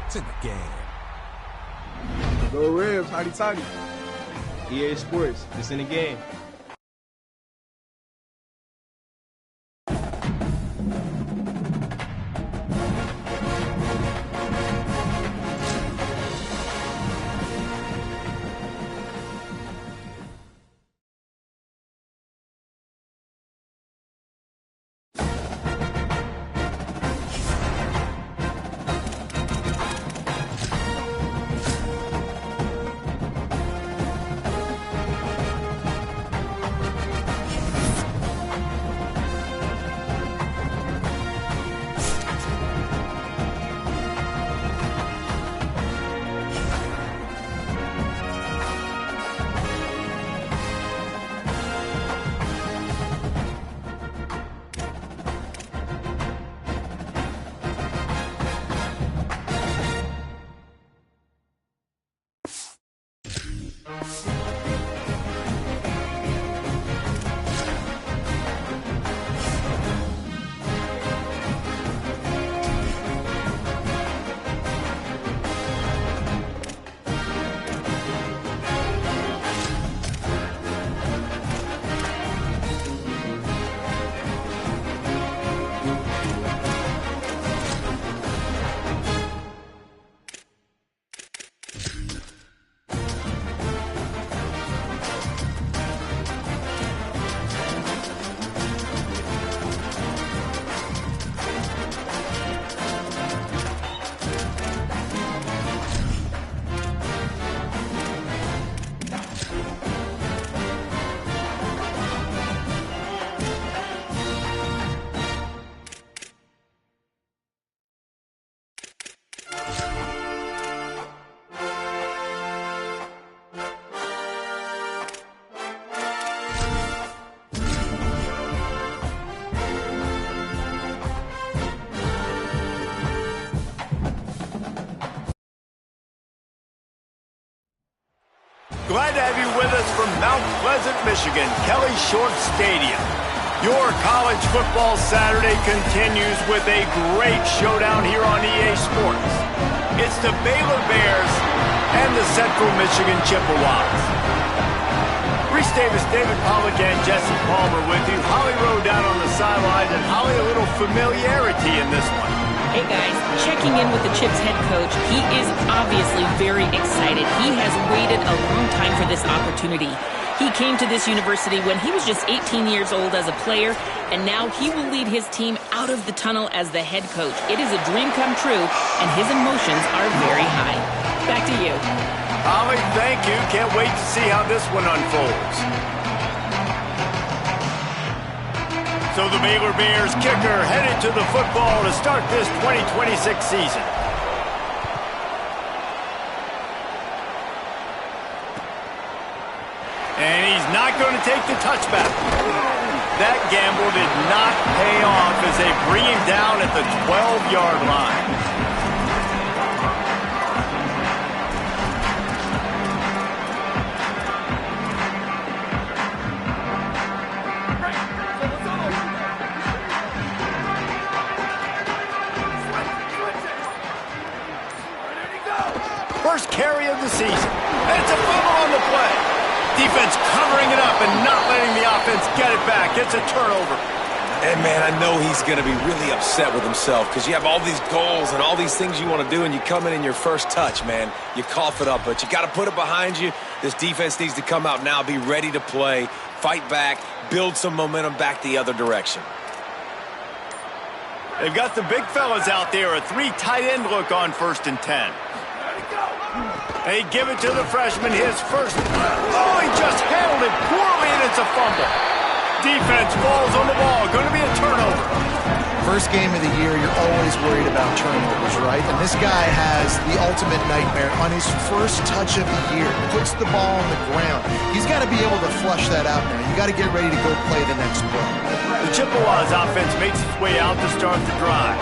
It's in the game. Go Rams, hotty toddy. EA Sports, it's in the game. Glad to have you with us from Mount Pleasant, Michigan, Kelly Short Stadium. Your college football Saturday continues with a great showdown here on EA Sports. It's the Baylor Bears and the Central Michigan Chippewas. Reese Davis, David Pollack, and Jesse Palmer with you. Holly Rowe down on the sidelines, and Holly, a little familiarity in this one. Hey guys, checking in with the Chips head coach. He is obviously very excited. He has waited a long time for this opportunity. He came to this university when he was just 18 years old as a player, and now he will lead his team out of the tunnel as the head coach. It is a dream come true, and his emotions are very high. Back to you. Holly, thank you. Can't wait to see how this one unfolds. So the Baylor Bears kicker headed to the football to start this 2026 season. And he's not going to take the touchback. That gamble did not pay off as they bring him down at the 12-yard line. First carry of the season. And it's a fumble on the play. Defense covering it up and not letting the offense get it back. It's a turnover. And, man, I know he's going to be really upset with himself because you have all these goals and all these things you want to do, and you come in your first touch, man. You cough it up, but you got to put it behind you. This defense needs to come out now, be ready to play, fight back, build some momentum back the other direction. They've got the big fellas out there, a 3 tight end look on 1st and 10. They give it to the freshman, his first. Oh, he just handled it poorly, and it's a fumble. Defense falls on the ball. Going to be a turnover. First game of the year, you're always worried about turnovers, right? And this guy has the ultimate nightmare on his first touch of the year. Puts the ball on the ground. He's got to be able to flush that out now. You got to get ready to go play the next play. The Chippewas offense makes its way out to start the drive.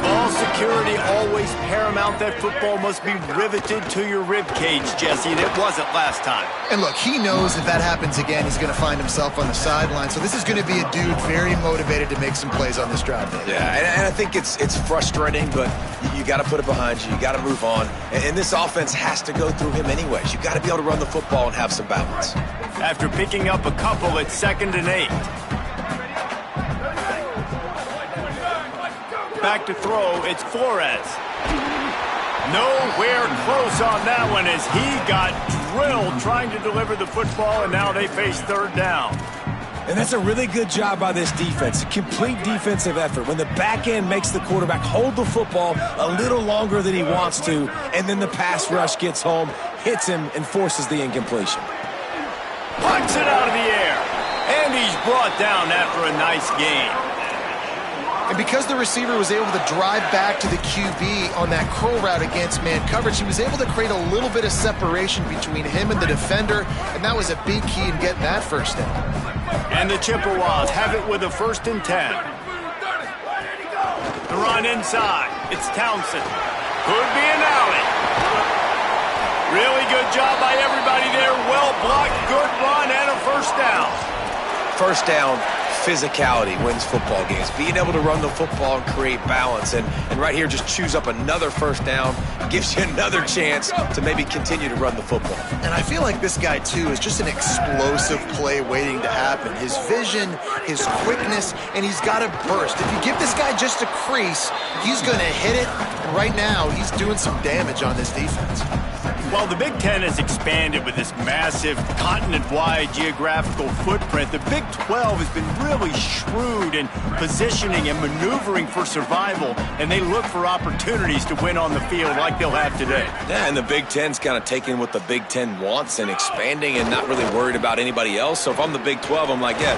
Ball security always paramount. That football must be riveted to your rib cage, Jesse, and it wasn't last time. And look, he knows if that happens again, he's going to find himself on the sideline. So this is going to be a dude very motivated to make some plays on this drive. Yeah, and I think it's frustrating, but you you got to put it behind you. You got to move on. And this offense has to go through him anyways. You got to be able to run the football and have some balance. After picking up a couple at 2nd and 8. Back to throw, it's Flores. Nowhere close on that one as he got drilled trying to deliver the football, and now they face 3rd down. And that's a really good job by this defense, a complete defensive effort. When the back end makes the quarterback hold the football a little longer than he wants to, and then the pass rush gets home, hits him, and forces the incompletion. Puts it out of the air, and he's brought down after a nice gain. And because the receiver was able to drive back to the QB on that curl route against man coverage, he was able to create a little bit of separation between him and the defender, and that was a big key in getting that first down. And the Chippewas have it with a 1st and 10. The run inside. It's Townsend. Could be an alley. Really good job by everybody there. Well blocked, good run, and a 1st down. First down, physicality wins football games. Being able to run the football and create balance. And right here, just choose up another 1st down. Gives you another chance to maybe continue to run the football. And I feel like this guy, too, is just an explosive play waiting to happen. His vision, his quickness, and he's got a burst. If you give this guy just a crease, he's going to hit it. And right now, he's doing some damage on this defense. While the Big Ten has expanded with this massive continent-wide geographical footprint, the Big 12 has been really shrewd in positioning and maneuvering for survival, and they look for opportunities to win on the field like they'll have today. Yeah, and the Big Ten's kind of taking what the Big Ten wants and expanding and not really worried about anybody else. So if I'm the Big 12, I'm like, yeah,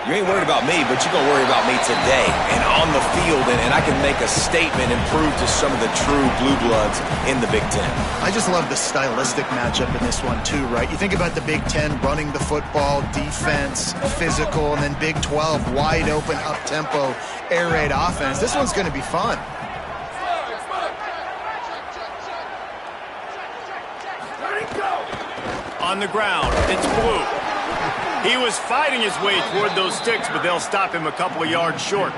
you ain't worried about me, but you're going to worry about me today and on the field, and I can make a statement and prove to some of the true blue bloods in the Big Ten. I just love the stylistic matchup in this one, too, right? You think about the Big Ten running the football, defense, physical, and then Big 12, wide open, up-tempo, air raid offense. This one's going to be fun. On the ground, it's Blue. He was fighting his way toward those sticks, but they'll stop him a couple of yards short.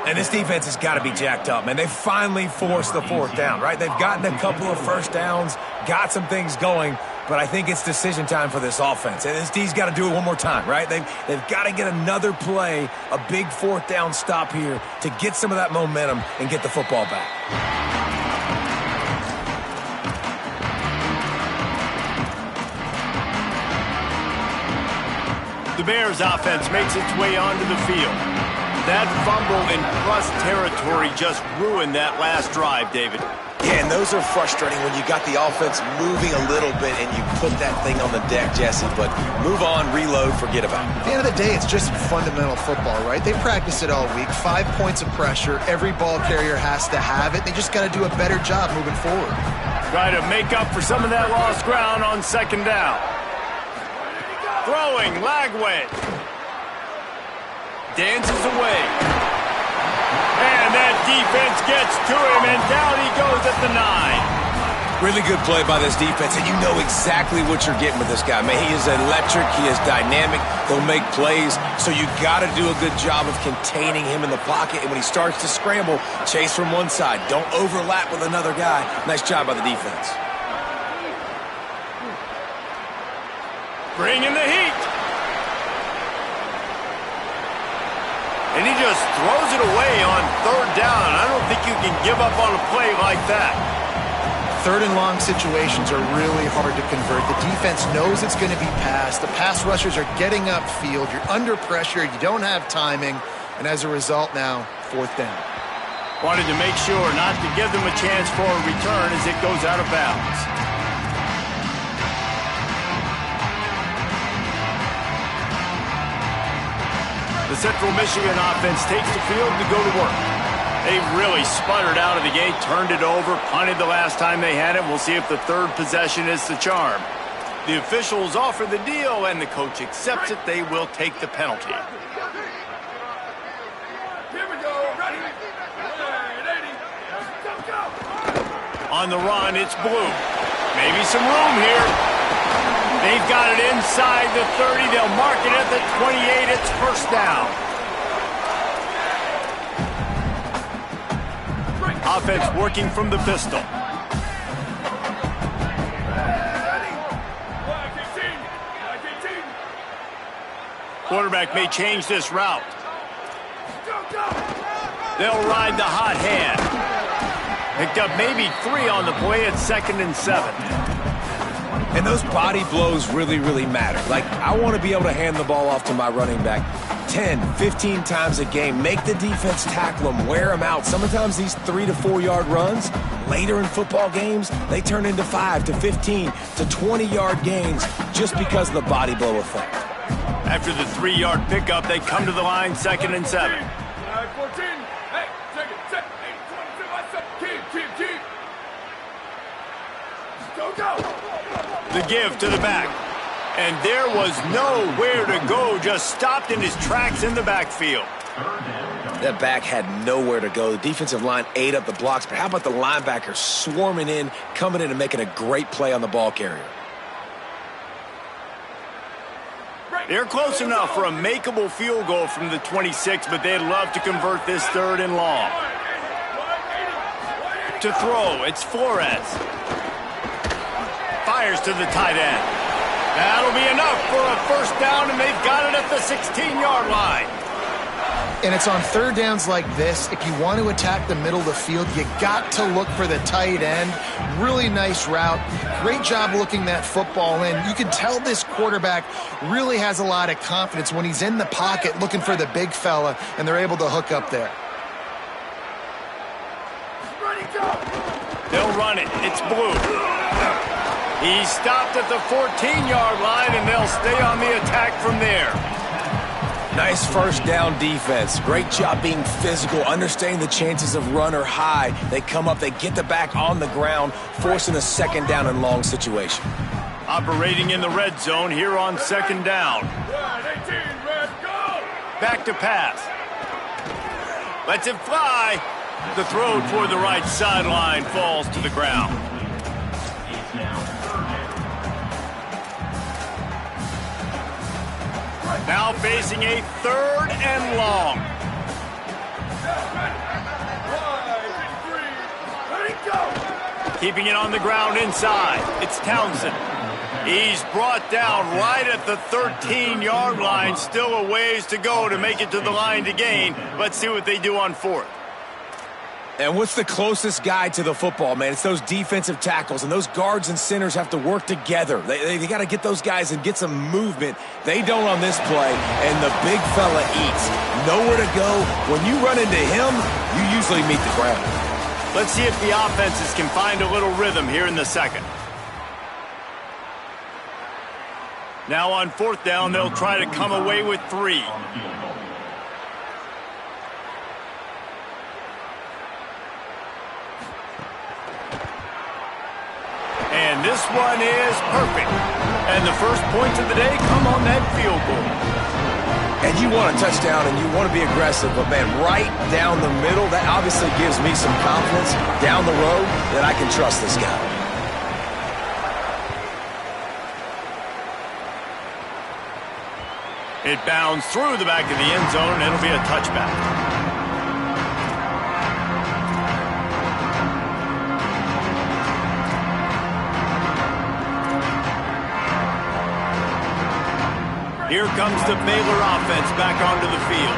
And this defense has got to be jacked up, man. They finally forced the 4th down, right? They've gotten a couple of 1st downs, got some things going, but I think it's decision time for this offense. And this D's got to do it one more time, right? They've got to get another play, a big 4th down stop here to get some of that momentum and get the football back. The Bears offense makes its way onto the field. That fumble in plus territory just ruined that last drive, David. Yeah, and those are frustrating when you got the offense moving a little bit and you put that thing on the deck, Jesse. But move on, reload, forget about it. At the end of the day, it's just fundamental football, right? They practice it all week. 5 points of pressure. Every ball carrier has to have it. They just got to do a better job moving forward. Try to make up for some of that lost ground on 2nd down. Throwing, Lagway. Dances away. And that defense gets to him, and down he goes at the 9. Really good play by this defense, and you know exactly what you're getting with this guy. Man, he is electric. He is dynamic. He'll make plays, so you got to do a good job of containing him in the pocket. And when he starts to scramble, chase from one side. Don't overlap with another guy. Nice job by the defense. Bringing the heat. And he just throws it away on 3rd down. I don't think you can give up on a play like that. 3rd and long situations are really hard to convert. The defense knows it's going to be passed. The pass rushers are getting upfield. You're under pressure. You don't have timing. And as a result now, 4th down. Wanted to make sure not to give them a chance for a return as it goes out of bounds. The Central Michigan offense takes the field to go to work. They really sputtered out of the gate, turned it over, punted the last time they had it. We'll see if the 3rd possession is the charm. The officials offer the deal, and the coach accepts it. They will take the penalty. On the run, it's Blue. Maybe some room here. They've got it inside the 30. They'll mark it at the 28. It's 1st down. Offense working from the pistol. Quarterback may change this route. They'll ride the hot hand. Picked up maybe 3 on the play at 2nd and 7. And those body blows really, really matter. Like, I want to be able to hand the ball off to my running back 10, 15 times a game. Make the defense tackle them, wear them out. Sometimes these 3 to 4 yard runs, later in football games, they turn into 5 to 15 to 20 yard gains just because of the body blow effect. After the 3-yard pickup, they come to the line 2nd and 7. The give to the back. And there was nowhere to go, just stopped in his tracks in the backfield. That back had nowhere to go. The defensive line ate up the blocks, but how about the linebackers swarming in, coming in and making a great play on the ball carrier? They're close enough for a makeable field goal from the 26, but they'd love to convert this 3rd and long. To throw, it's Flores. Fires to the tight end. That'll be enough for a 1st down, and they've got it at the 16-yard line. And it's on 3rd downs like this. If you want to attack the middle of the field, you got to look for the tight end. Really nice route. Great job looking that football in. You can tell this quarterback really has a lot of confidence when he's in the pocket looking for the big fella, and they're able to hook up there. They'll run it. It's Blue. He stopped at the 14-yard line, and they'll stay on the attack from there. Nice 1st down defense. Great job being physical, understanding the chances of run are high. They come up, they get the back on the ground, forcing a 2nd down and long situation. Operating in the red zone here on 2nd down. Back to pass. Lets it fly. The throw toward the right sideline falls to the ground. Now facing a 3rd and long. Keeping it on the ground inside. It's Townsend. He's brought down right at the 13-yard line. Still a ways to go to make it to the line to gain. Let's see what they do on 4th. And what's the closest guy to the football, man? It's those defensive tackles, and those guards and centers have to work together. They got to get those guys and get some movement. They don't on this play, and the big fella eats. Nowhere to go. When you run into him, you usually meet the ground. Let's see if the offenses can find a little rhythm here in the 2nd. Now on 4th down, they'll try to come away with 3. And this one is perfect. And the first points of the day come on that field goal. And you want a touchdown and you want to be aggressive, but man, right down the middle, that obviously gives me some confidence down the road that I can trust this guy. It bounds through the back of the end zone, and it'll be a touchback. Here comes the Baylor offense back onto the field.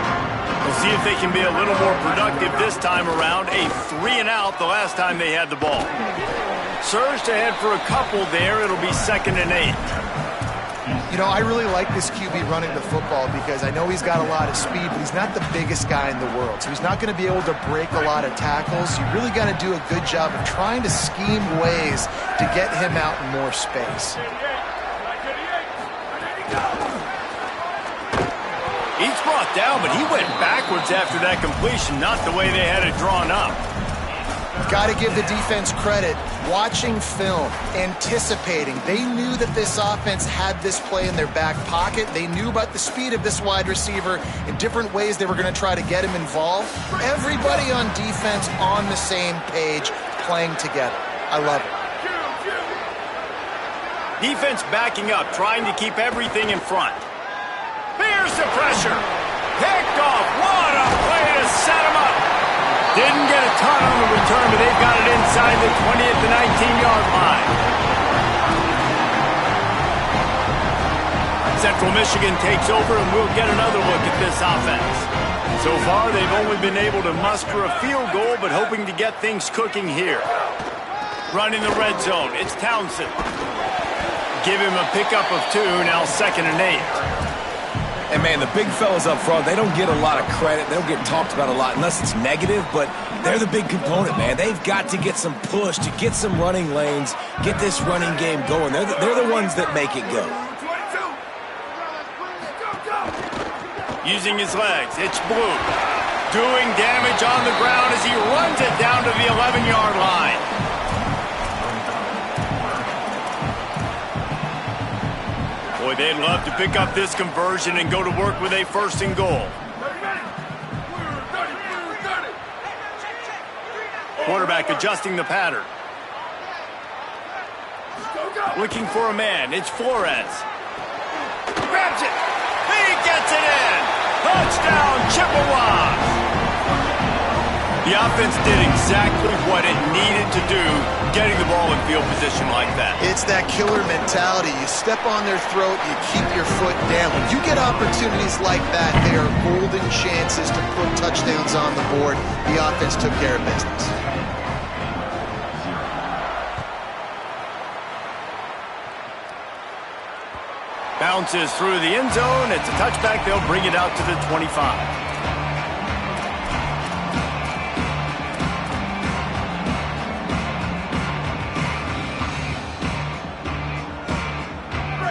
We'll see if they can be a little more productive this time around. A 3-and-out the last time they had the ball. Surged ahead for a couple there. It'll be 2nd and 8. You know, I really like this QB running the football because I know he's got a lot of speed, but he's not the biggest guy in the world. So he's not going to be able to break a lot of tackles. You really got to do a good job of trying to scheme ways to get him out in more space. He's brought down, but he went backwards after that completion, not the way they had it drawn up. Got to give the defense credit. Watching film, anticipating. They knew that this offense had this play in their back pocket. They knew about the speed of this wide receiver in different ways they were going to try to get him involved. Everybody on defense on the same page, playing together. I love it. Defense backing up, trying to keep everything in front. Here's the pressure. Picked off. What a play to set him up. Didn't get a ton on the return, but they've got it inside the 20 at the 19-yard line. Central Michigan takes over, and we'll get another look at this offense. So far, they've only been able to muster a field goal, but hoping to get things cooking here. Running the red zone, it's Townsend. Give him a pickup of 2, now 2nd and 8. And, man, the big fellas up front, they don't get a lot of credit. They don't get talked about a lot unless it's negative, but they're the big component, man. They've got to get some push, to get some running lanes, get this running game going. They're the ones that make it go. Using his legs, it's Blue. Doing damage on the ground as he runs it down to the 11-yard line. Boy, they'd love to pick up this conversion and go to work with a 1st and goal. Quarterback adjusting the pattern. Looking for a man. It's Flores. Grabs it. He gets it in. Touchdown, Chippewas. The offense did exactly what it needed to do, getting the ball in field position like that. It's that killer mentality. You step on their throat, you keep your foot down. When you get opportunities like that, they are golden chances to put touchdowns on the board. The offense took care of business. Bounces through the end zone. It's a touchback. They'll bring it out to the 25.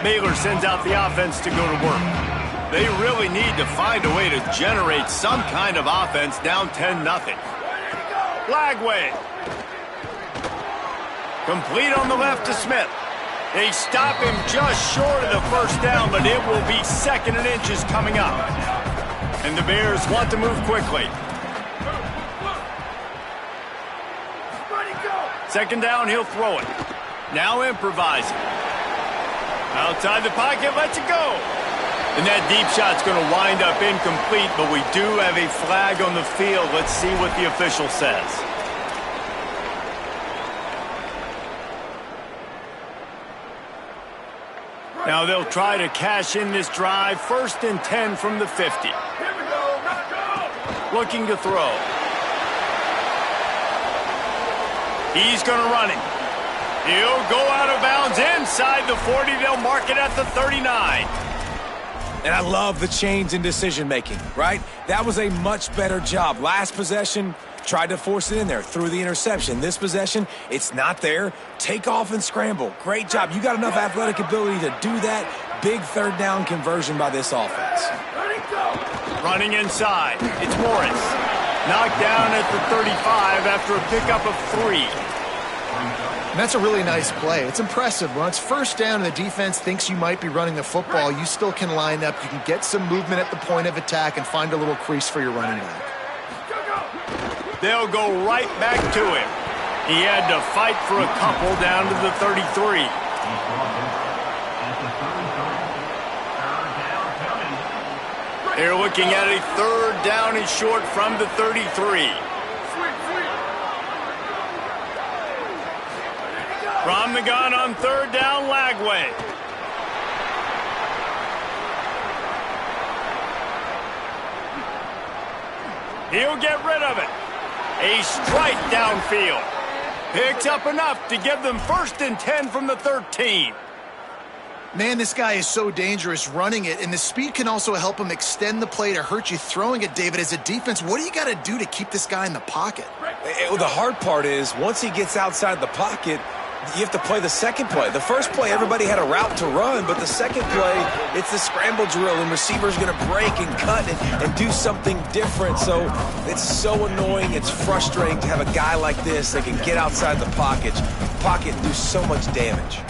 Baylor sends out the offense to go to work. They really need to find a way to generate some kind of offense down 10-0. Flagway. Complete on the left to Smith. They stop him just short of the 1st down, but it will be 2nd and inches coming up. And the Bears want to move quickly. 2nd down, he'll throw it. Now improvising. Outside the pocket, lets it go. And that deep shot's going to wind up incomplete, but we do have a flag on the field. Let's see what the official says. Now they'll try to cash in this drive. 1st and 10 from the 50. Looking to throw. He's going to run it. He'll go out of bounds inside the 40. They'll mark it at the 39. And I love the change in decision-making, right? That was a much better job. Last possession, tried to force it in there, threw the interception. This possession, it's not there. Take off and scramble. Great job. You got enough athletic ability to do that. Big 3rd down conversion by this offense. Running inside. It's Morris. Knocked down at the 35 after a pickup of 3. And that's a really nice play. It's impressive. When it's 1st down and the defense thinks you might be running the football, you still can line up. You can get some movement at the point of attack and find a little crease for your running back. They'll go right back to him. He had to fight for a couple down to the 33. They're looking at a 3rd down and short from the 33. From the gun on 3rd down, Lagway. He'll get rid of it. A strike downfield. Picks up enough to give them 1st and 10 from the 13. Man, this guy is so dangerous running it, and the speed can also help him extend the play to hurt you throwing it, David. As a defense, what do you got to do to keep this guy in the pocket? The hard part is once he gets outside the pocket, you have to play the 2nd play. The 1st play, everybody had a route to run, but the 2nd play, it's the scramble drill, and receivers going to break and cut and do something different. So it's so annoying. It's frustrating to have a guy like this that can get outside the pocket and do so much damage.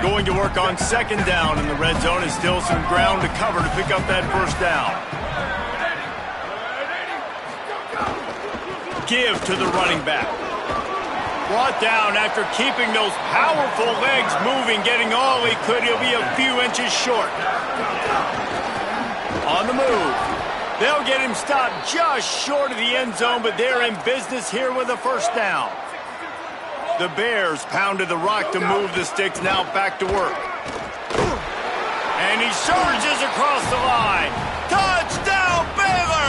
Going to work on 2nd down in the red zone, and still some ground to cover to pick up that 1st down. Give to the running back. Brought down after keeping those powerful legs moving, getting all he could. He'll be a few inches short. On the move. They'll get him stopped just short of the end zone, but they're in business here with a first down. The Bears pounded the rock to move the sticks, now back to work. And he surges across the line. Touchdown, Baylor!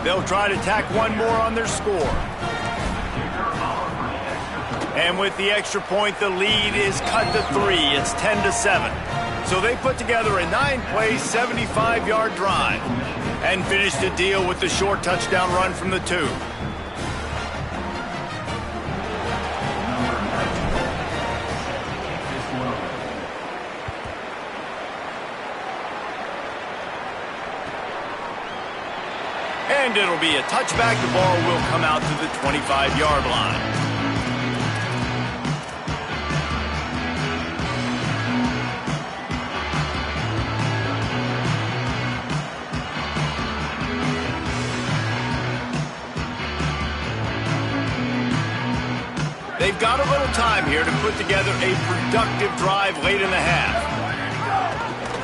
They'll try to tack one more on their score. And with the extra point, the lead is cut to 3. It's 10-7. So they put together a 9-play, 75-yard drive and finished the deal with the short touchdown run from the 2. And it'll be a touchback. The ball will come out to the 25-yard line. They've got a little time here to put together a productive drive late in the half.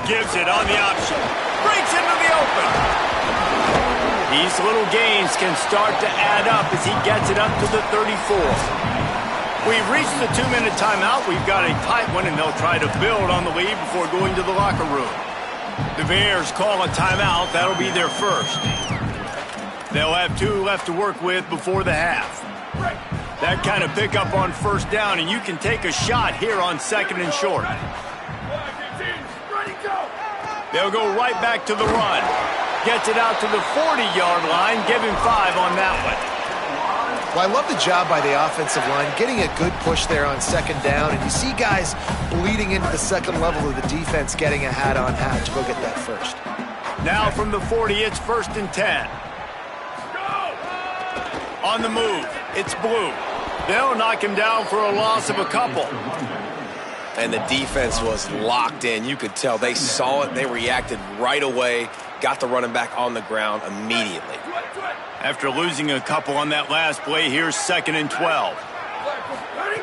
Gives it on the option. Breaks into the open. These little gains can start to add up as he gets it up to the 34. We've reached the 2-minute timeout. We've got a tight one, and they'll try to build on the lead before going to the locker room. The Bears call a timeout. That'll be their first. They'll have 2 left to work with before the half. That kind of pickup on first down, and you can take a shot here on 2nd and short. They'll go right back to the run. Gets it out to the 40-yard line. Give him 5 on that one. Well, I love the job by the offensive line, getting a good push there on 2nd down, and you see guys bleeding into the second level of the defense, getting a hat-on-hat to go get that first. Now from the 40, it's 1st and 10. On the move, it's Blue. They'll knock him down for a loss of a couple. And the defense was locked in. You could tell they saw it. They reacted right away. Got the running back on the ground immediately. After losing a couple on that last play, here's 2nd and 12.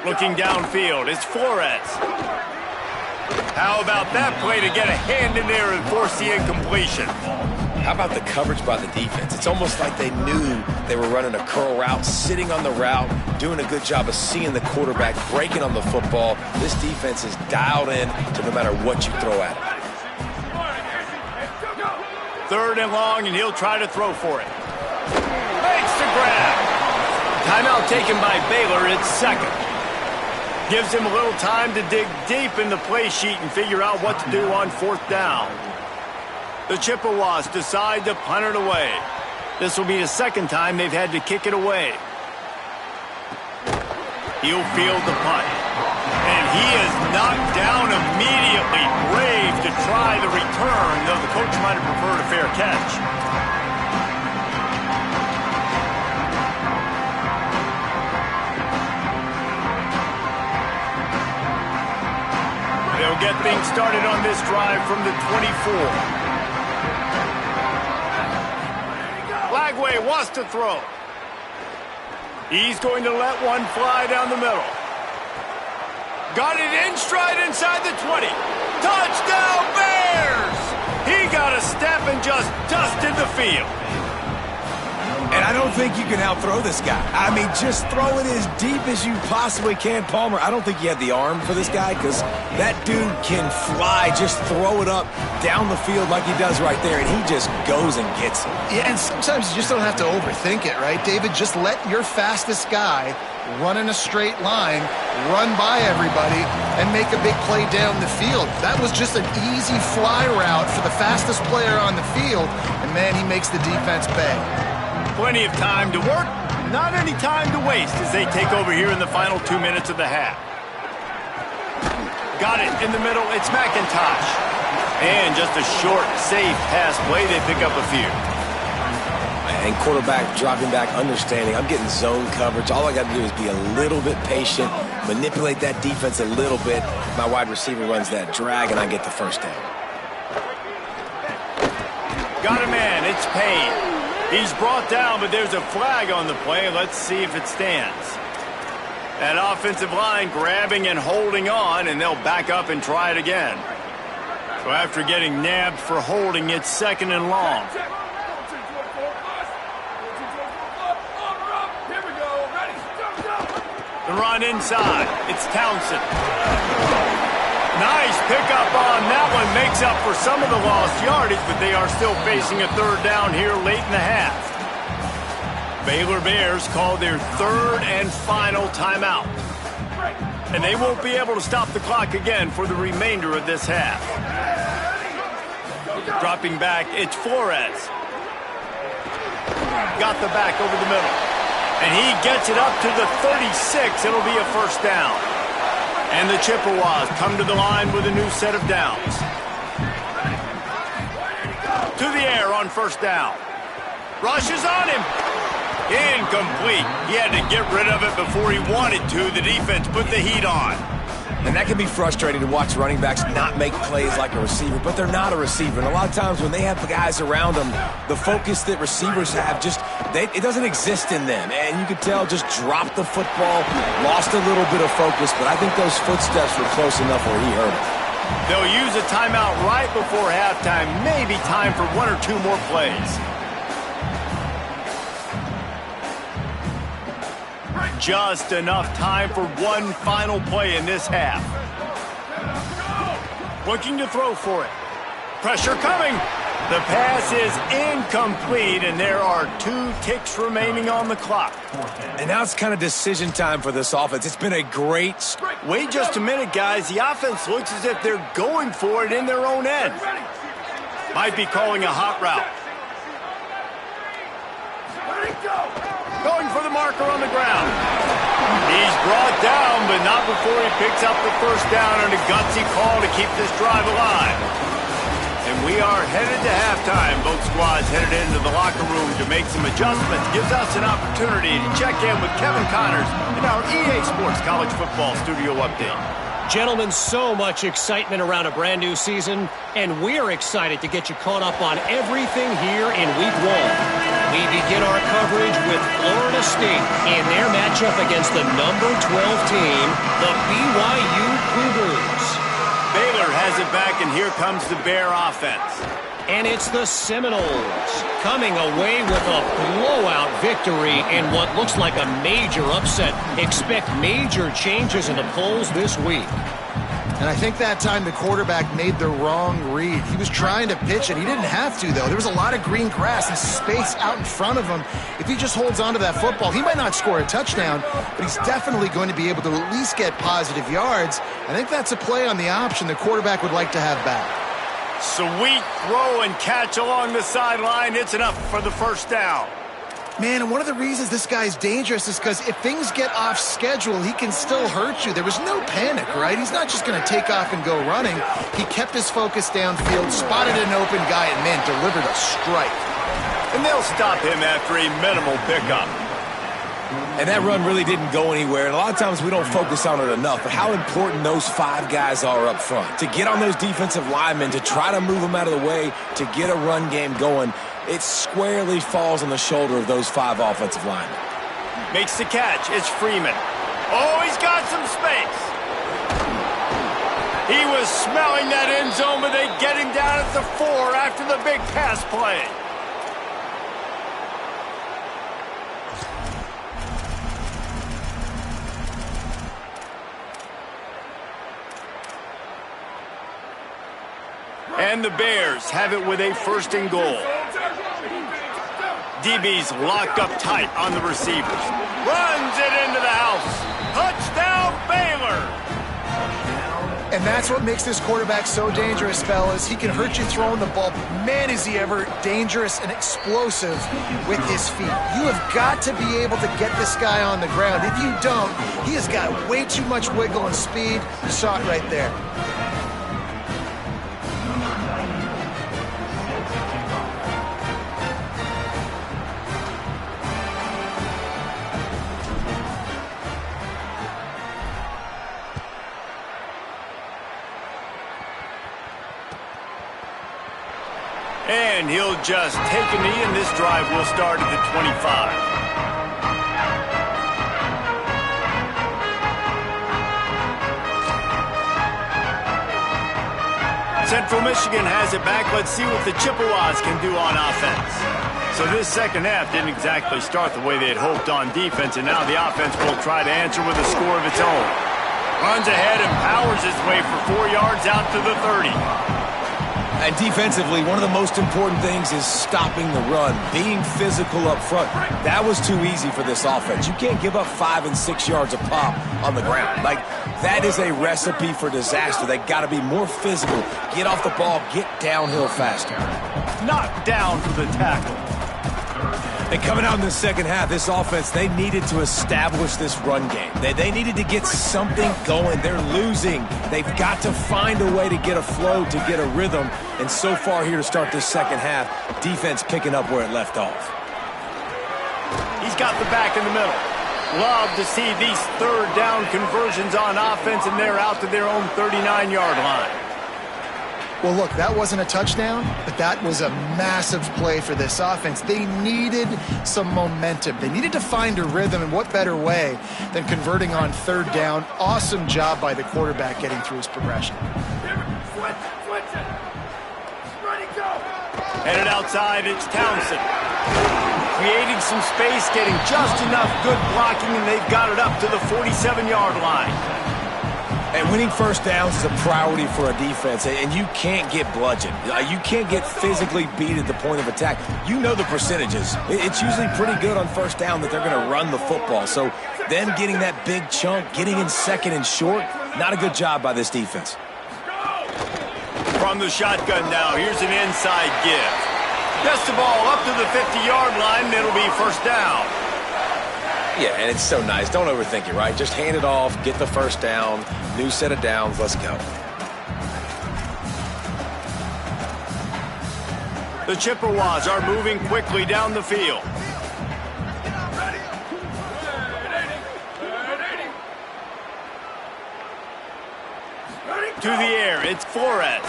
Looking downfield, it's Flores. How about that play to get a hand in there and force the incompletion? How about the coverage by the defense? It's almost like they knew they were running a curl route, sitting on the route, doing a good job of seeing the quarterback, breaking on the football. This defense is dialed in to no matter what you throw at it. 3rd and long, and he'll try to throw for it. Makes the grab. Timeout taken by Baylor. It's 2nd. Gives him a little time to dig deep in the play sheet and figure out what to do on 4th down. The Chippewas decide to punt it away. This will be the 2nd time they've had to kick it away. He'll field the punt. And he is knocked down immediately. Brave to try the return, though the coach might have preferred a fair catch. They'll get things started on this drive from the 24. Lagway wants to throw. He's going to let one fly down the middle. Got it in stride inside the 20. Touchdown, Bears! He got a step and just dusted the field. And I don't think you can out-throw this guy. I mean, just throw it as deep as you possibly can, Palmer. I don't think you have the arm for this guy because that dude can fly. Just throw it up down the field like he does right there, and he just goes and gets it. Yeah, and sometimes you just don't have to overthink it, right, David? Just let your fastest guy run in a straight line, run by everybody, and make a big play down the field. That was just an easy fly route for the fastest player on the field, and, man, he makes the defense pay. Plenty of time to work, not any time to waste as they take over here in the final 2 minutes of the half. Got it in the middle, it's McIntosh. And just a short, safe pass play, they pick up a few. And quarterback dropping back, understanding, I'm getting zone coverage. All I got to do is be a little bit patient, manipulate that defense a little bit. My wide receiver runs that drag, and I get the first down. Got a man, it's Payne. He's brought down, but there's a flag on the play. Let's see if it stands. That offensive line grabbing and holding on, and they'll back up and try it again. So after getting nabbed for holding, it's 2nd and long. The run inside. It's Townsend. Nice pickup on that one. Makes up for some of the lost yardage, but they are still facing a 3rd down here late in the half. Baylor Bears call their 3rd and final timeout. And they won't be able to stop the clock again for the remainder of this half. Dropping back, it's Flores. Got the back over the middle. And he gets it up to the 36. It'll be a 1st down. And the Chippewas come to the line with a new set of downs. To the air on 1st down. Rushes on him. Incomplete. He had to get rid of it before he wanted to. The defense put the heat on. And that can be frustrating to watch running backs not make plays like a receiver, but they're not a receiver. And a lot of times when they have guys around them, the focus that receivers have it doesn't exist in them. And you could tell just dropped the football, lost a little bit of focus, but I think those footsteps were close enough where he heard it. They'll use a timeout right before halftime. Maybe time for 1 or 2 more plays. Just enough time for one final play in this half. Looking to throw for it. Pressure coming. The pass is incomplete, and there are 2 ticks remaining on the clock. And now it's kind of decision time for this offense. It's been a great... Wait just a minute, guys. The offense looks as if they're going for it in their own end. Might be calling a hot route. Going for the marker on the ground. He's brought down, but not before he picks up the 1st down on a gutsy call to keep this drive alive. And we are headed to halftime. Both squads headed into the locker room to make some adjustments. Gives us an opportunity to check in with Kevin Connors in our EA Sports College Football Studio Update. Gentlemen, so much excitement around a brand new season, and we're excited to get you caught up on everything here in Week 1. We begin our coverage with Florida State in their matchup against the number 12 team, the BYU Cougars. Baylor has it back, and here comes the Bear offense. And it's the Seminoles coming away with a blowout victory in what looks like a major upset. Expect major changes in the polls this week. And I think that time the quarterback made the wrong read. He was trying to pitch it. He didn't have to, though. There was a lot of green grass and space out in front of him. If he just holds on to that football, he might not score a touchdown, but he's definitely going to be able to at least get positive yards. I think that's a play on the option the quarterback would like to have back. Sweet throw and catch along the sideline. It's enough for the 1st down. Man, and one of the reasons this guy's dangerous is because if things get off schedule, he can still hurt you. There was no panic, right? He's not just going to take off and go running. He kept his focus downfield, spotted an open guy, and, man, delivered a strike. And they'll stop him after a minimal pickup. And that run really didn't go anywhere. And a lot of times we don't focus on it enough, but how important those 5 guys are up front. To get on those defensive linemen, to try to move them out of the way, to get a run game going, it squarely falls on the shoulder of those 5 offensive linemen. Makes the catch. It's Freeman. Oh, he's got some space. He was smelling that end zone, but they get him down at the 4 after the big pass play. And the Bears have it with a 1st and goal. DB's locked up tight on the receivers. Runs it into the house. Touchdown, Baylor! And that's what makes this quarterback so dangerous, fellas. He can hurt you throwing the ball. Man, is he ever dangerous and explosive with his feet. You have got to be able to get this guy on the ground. If you don't, he has got way too much wiggle and speed. You saw it right there. And And he'll just take a knee, and this drive will start at the 25. Central Michigan has it back. Let's see what the Chippewas can do on offense. So this second half didn't exactly start the way they had hoped on defense, and now the offense will try to answer with a score of its own. Runs ahead and powers his way for 4 yards out to the 30. And defensively, one of the most important things is stopping the run, being physical up front. That was too easy for this offense. You can't give up 5 and 6 yards a pop on the ground. Like, that is a recipe for disaster. They got to be more physical, get off the ball, get downhill faster. Knocked down for the tackle. And coming out in the second half, this offense, they needed to establish this run game. They needed to get something going. They're losing. They've got to find a way to get a flow, to get a rhythm. And so far here to start this second half, defense picking up where it left off. He's got the back in the middle. Love to see these third down conversions on offense, and they're out to their own 39-yard line. Well, look, that wasn't a touchdown, but that was a massive play for this offense. They needed some momentum. They needed to find a rhythm, and what better way than converting on third down. Awesome job by the quarterback getting through his progression. Headed outside, it's Townsend. Creating some space, getting just enough good blocking, and they've got it up to the 47-yard line. And winning first downs is a priority for a defense, and you can't get bludgeoned. You can't get physically beat at the point of attack. You know the percentages. It's usually pretty good on first down that they're going to run the football. So them getting that big chunk, getting in second and short, not a good job by this defense. From the shotgun now, here's an inside give. Gets the ball up to the 50-yard line, and it'll be first down. Yeah, and it's so nice. Don't overthink it, right? Just hand it off, get the first down, new set of downs, let's go. The Chippewas are moving quickly down the field. To the air, it's Flores.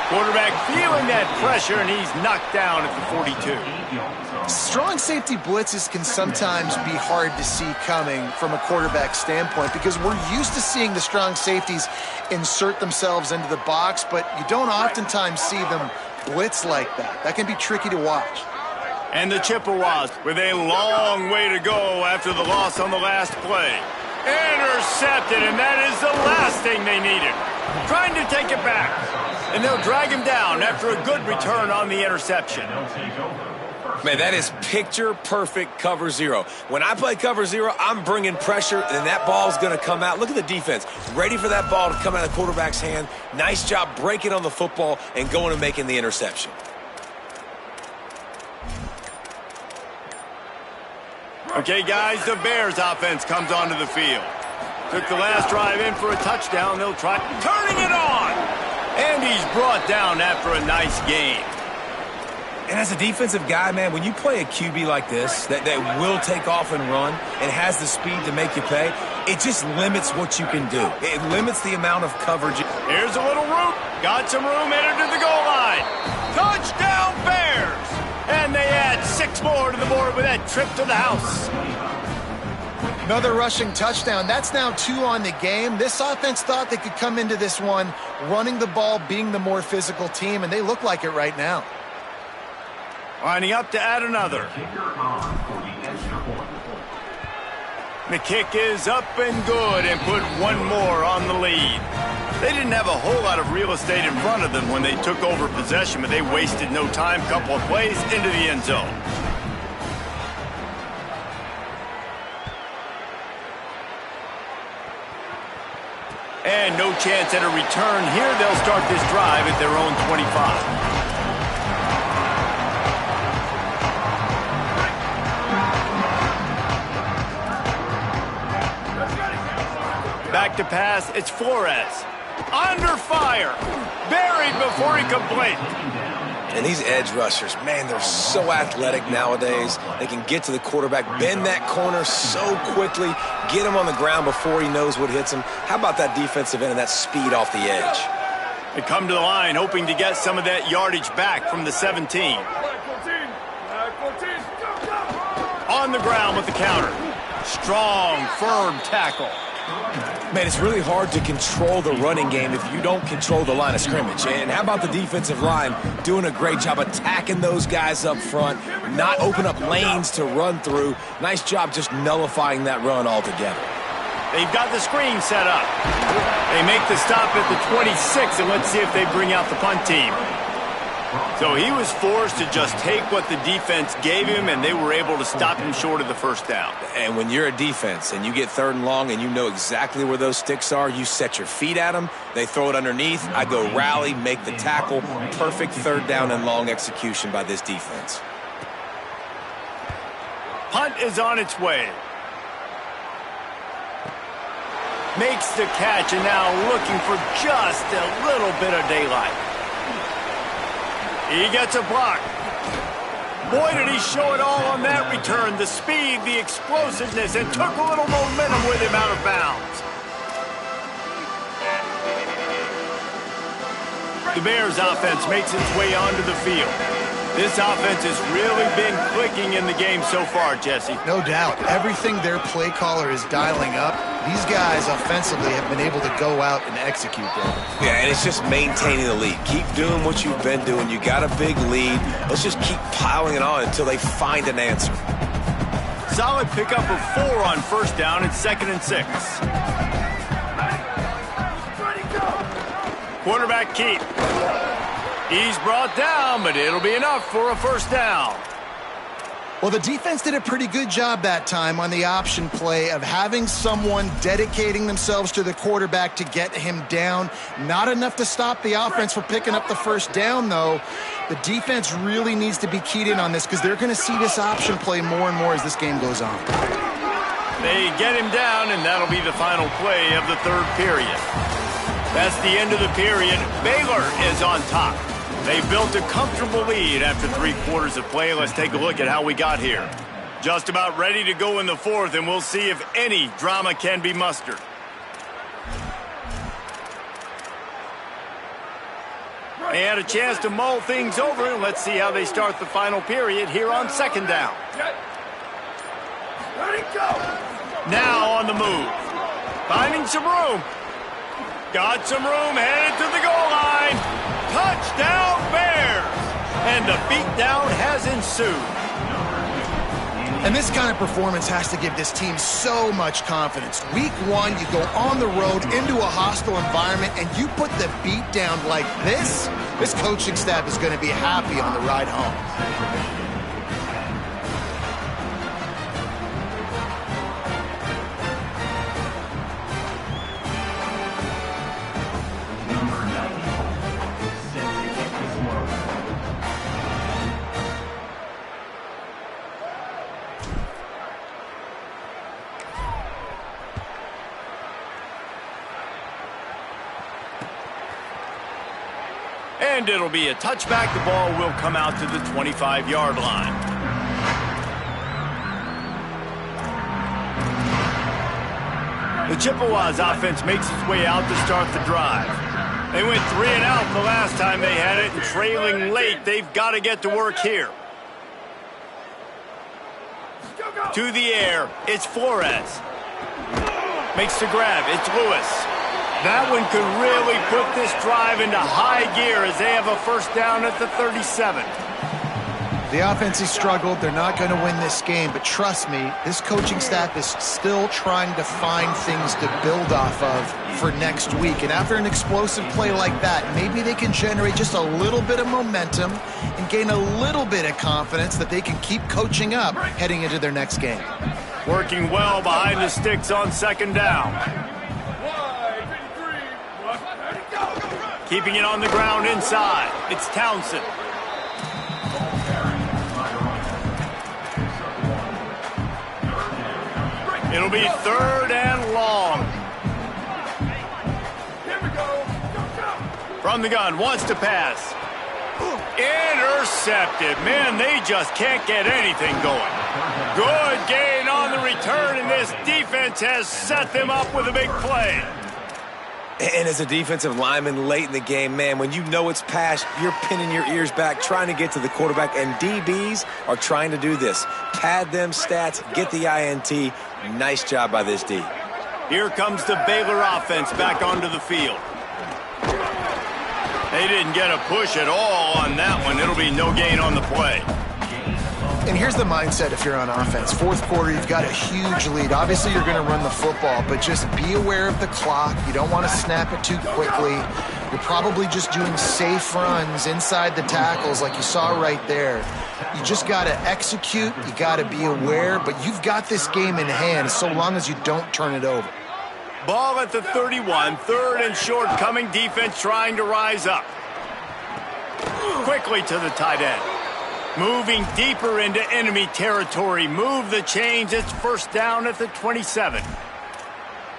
Quarterback feeling that pressure, and he's knocked down at the 42. Strong safety blitzes can sometimes be hard to see coming from a quarterback standpoint because we're used to seeing the strong safeties insert themselves into the box, but you don't oftentimes see them blitz like that. That can be tricky to watch. And the Chippewas with a long way to go after the loss on the last play. Intercepted, and that is the last thing they needed. Trying to take it back, and they'll drag him down after a good return on the interception. Man, that is picture-perfect cover zero. When I play cover zero, I'm bringing pressure, and that ball's going to come out. Look at the defense. Ready for that ball to come out of the quarterback's hand. Nice job breaking on the football and going and making the interception. Okay, guys, the Bears offense comes onto the field. Took the last drive in for a touchdown. They'll try turning it on. And he's brought down after a nice game. And as a defensive guy, man, when you play a QB like this that will take off and run and has the speed to make you pay, it just limits what you can do. It limits the amount of coverage. Here's a little room. Got some room, entered to the goal line. Touchdown, Bears! And they add 6 more to the board with that trip to the house. Another rushing touchdown. That's now 2 on the game. This offense thought they could come into this one running the ball, being the more physical team, and they look like it right now. Lining up to add another. The kick is up and good and put 1 more on the lead. They didn't have a whole lot of real estate in front of them when they took over possession, but they wasted no time. Couple of plays into the end zone. And no chance at a return here. They'll start this drive at their own 25. Back to pass, it's Flores. Under fire. Buried before he could blink. And these edge rushers, man, they're so athletic nowadays. They can get to the quarterback, bend that corner so quickly, get him on the ground before he knows what hits him. How about that defensive end and that speed off the edge? They come to the line hoping to get some of that yardage back from the 17. On the ground with the counter. Strong, firm tackle. Man, it's really hard to control the running game if you don't control the line of scrimmage. And how about the defensive line doing a great job attacking those guys up front, not open up lanes to run through. Nice job just nullifying that run altogether. They've got the screen set up. They make the stop at the 26, and let's see if they bring out the punt team. So he was forced to just take what the defense gave him, and they were able to stop him short of the first down. And when you're a defense and you get 3rd and long and you know exactly where those sticks are, you set your feet at them, they throw it underneath, I go rally, make the tackle. Perfect 3rd down and long execution by this defense. Punt is on its way. Makes the catch, and now looking for just a little bit of daylight. He gets a block. Boy, did he show it all on that return. The speed, the explosiveness, and took a little momentum with him out of bounds. The Bears offense makes its way onto the field. This offense has really been clicking in the game so far, Jesse. No doubt. Everything their play caller is dialing up, these guys offensively have been able to go out and execute that. Yeah, and it's just maintaining the lead. Keep doing what you've been doing. You got a big lead. Let's just keep piling it on until they find an answer. Solid pickup of 4 on 1st down and 2nd and 6. Quarterback keep. He's brought down, but it'll be enough for a 1st down. Well, the defense did a pretty good job that time on the option play of having someone dedicating themselves to the quarterback to get him down. Not enough to stop the offense from picking up the 1st down, though. The defense really needs to be keyed in on this because they're going to see this option play more and more as this game goes on. They get him down, and that'll be the final play of the 3rd period. That's the end of the period. Baylor is on top. They built a comfortable lead after 3 quarters of play. Let's take a look at how we got here. Just about ready to go in the 4th, and we'll see if any drama can be mustered. They had a chance to mull things over, and let's see how they start the final period here on 2nd down. Now on the move. Finding some room. Got some room, headed to the goal line. Touchdown, Bears! And the beatdown has ensued. And this kind of performance has to give this team so much confidence. Week 1, you go on the road into a hostile environment, and you put the beat down like this. This coaching staff is going to be happy on the ride home. And it'll be a touchback. The ball will come out to the 25-yard line. The Chippewas offense makes its way out to start the drive. They went 3 and out the last time they had it, and trailing late, they've got to get to work here. To the air, it's Flores. Makes the grab, it's Lewis. That one could really put this drive into high gear as they have a 1st down at the 37. The offense has struggled. They're not going to win this game, but trust me, this coaching staff is still trying to find things to build off of for next week. And after an explosive play like that, maybe they can generate just a little bit of momentum and gain a little bit of confidence that they can keep coaching up heading into their next game. Working well behind the sticks on 2nd down. Keeping it on the ground inside. It's Townsend. It'll be 3rd and long. From the gun, wants to pass. Intercepted. Man, they just can't get anything going. Good gain on the return, and this defense has set them up with a big play. And as a defensive lineman late in the game, man, when you know it's passed, you're pinning your ears back, trying to get to the quarterback, and DBs are trying to do this. Pad them stats, get the INT. Nice job by this D. Here comes the Baylor offense back onto the field. They didn't get a push at all on that one. It'll be no gain on the play. And here's the mindset if you're on offense. Fourth quarter, you've got a huge lead. Obviously, you're going to run the football, but just be aware of the clock. You don't want to snap it too quickly. You're probably just doing safe runs inside the tackles like you saw right there. You just got to execute. You got to be aware, but you've got this game in hand so long as you don't turn it over. Ball at the 31, third and short, coming defense trying to rise up. Quickly to the tight end. Moving deeper into enemy territory. Move the chains. It's first down at the 27.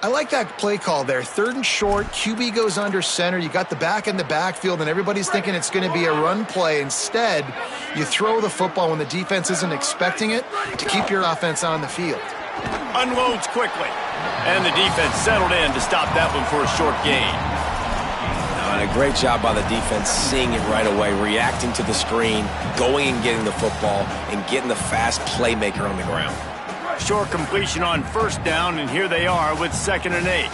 I like that play call there. Third and short, QB goes under center. You got the back in the backfield, and everybody's thinking it's going to be a run play. Instead, you throw the football when the defense isn't expecting it to keep your offense on the field. Unloads quickly. And the defense settled in to stop that one for a short gain. And a great job by the defense seeing it right away, reacting to the screen, going and getting the football, and getting the fast playmaker on the ground. Short completion on first down, and here they are with 2nd and 8.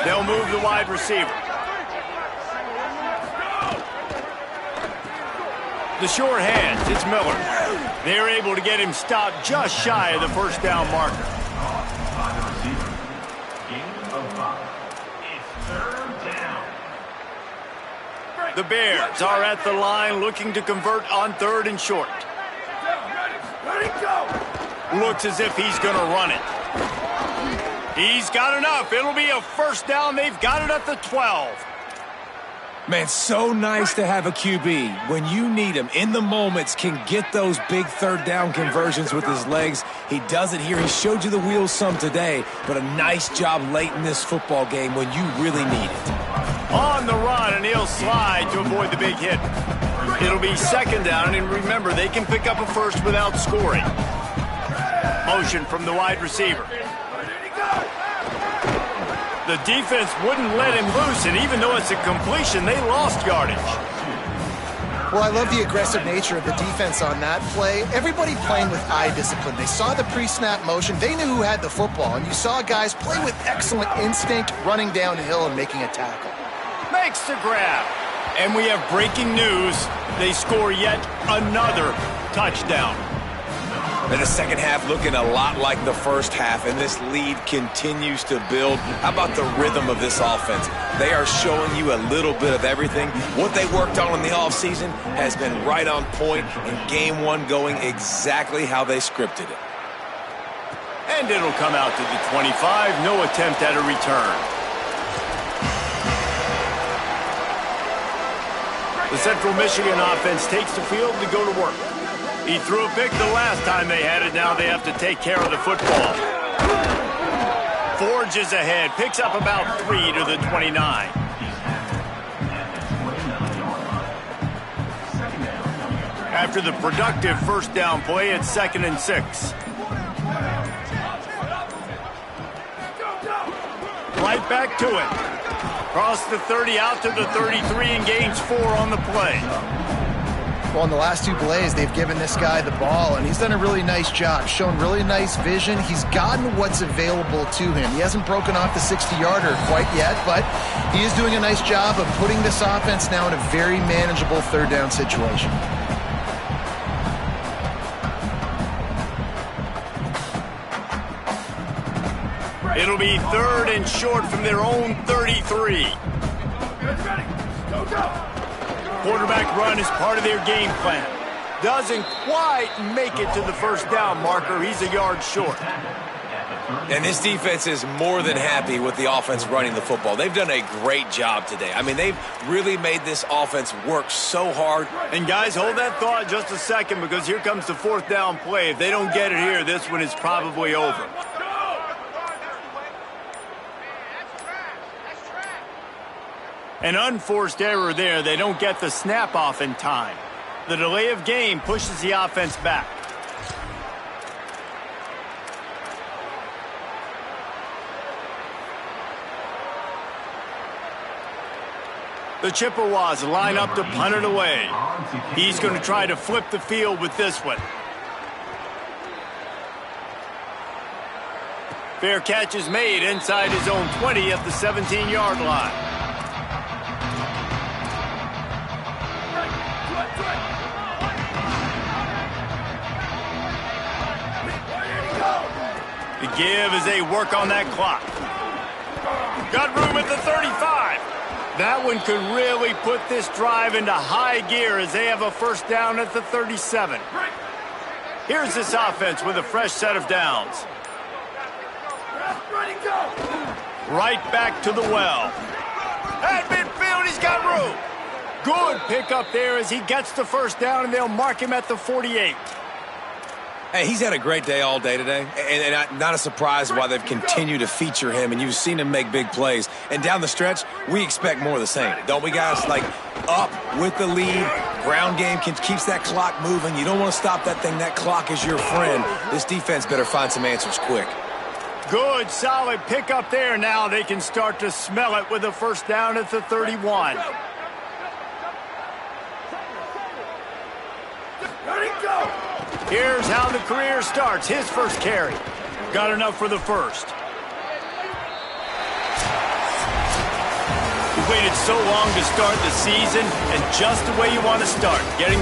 They'll move the wide receiver. The short hands, it's Miller. They're able to get him stopped just shy of the first down marker. The Bears are at the line looking to convert on 3rd and short. Looks as if he's going to run it. He's got enough. It'll be a first down. They've got it at the 12. Man, so nice to have a QB. When you need him, in the moments, can get those big third down conversions with his legs. He does it here. He showed you the wheels some today, but a nice job late in this football game when you really need it. On the run, and he'll slide to avoid the big hit. It'll be 2nd down, and remember, they can pick up a first without scoring. Motion from the wide receiver. The defense wouldn't let him loose, and even though it's a completion, they lost yardage. Well, I love the aggressive nature of the defense on that play. Everybody playing with eye discipline. They saw the pre-snap motion. They knew who had the football, and you saw guys play with excellent instinct, running downhill and making a tackle. Makes the grab. And we have breaking news. They score yet another touchdown. And the second half looking a lot like the first half, and this lead continues to build. How about the rhythm of this offense? They are showing you a little bit of everything. What they worked on in the offseason has been right on point, and game one going exactly how they scripted it. And it'll come out to the 25. No attempt at a return. The Central Michigan offense takes the field to go to work. He threw a pick the last time they had it. Now they have to take care of the football. Forges ahead. Picks up about 3 to the 29. After the productive first down play, it's 2nd and 6. Right back to it. Across the 30 out to the 33 and gains 4 on the play. Well, in the last 2 plays, they've given this guy the ball, and he's done a really nice job, shown really nice vision. He's gotten what's available to him. He hasn't broken off the 60-yarder quite yet, but he is doing a nice job of putting this offense now in a very manageable third down situation. It'll be 3rd and short from their own 33. Quarterback run is part of their game plan. Doesn't quite make it to the first down marker. He's a yard short. And this defense is more than happy with the offense running the football. They've done a great job today. I mean, they've really made this offense work so hard. And guys, hold that thought just a second, because here comes the 4th down play. If they don't get it here, this one is probably over. An unforced error there. They don't get the snap off in time. The delay of game pushes the offense back. The Chippewas line up to punt it away. He's going to try to flip the field with this one. Fair catch is made inside his own 20 at the 17-yard line. The give as they work on that clock. Got room at the 35. That one could really put this drive into high gear as they have a first down at the 37. Here's this offense with a fresh set of downs. Right back to the well. At midfield, he's got room. Good pickup there as he gets the first down, and they'll mark him at the 48. Hey, he's had a great day all day today, and not a surprise why they've continued to feature him, and you've seen him make big plays. And down the stretch, we expect more of the same. Don't we, guys? Like, up with the lead, ground game keeps that clock moving. You don't want to stop that thing. That clock is your friend. This defense better find some answers quick. Good, solid pickup there. Now they can start to smell it with a first down at the 31. Here's how the career starts. His first carry. Got enough for the first. You waited so long to start the season, and just the way you want to start, getting that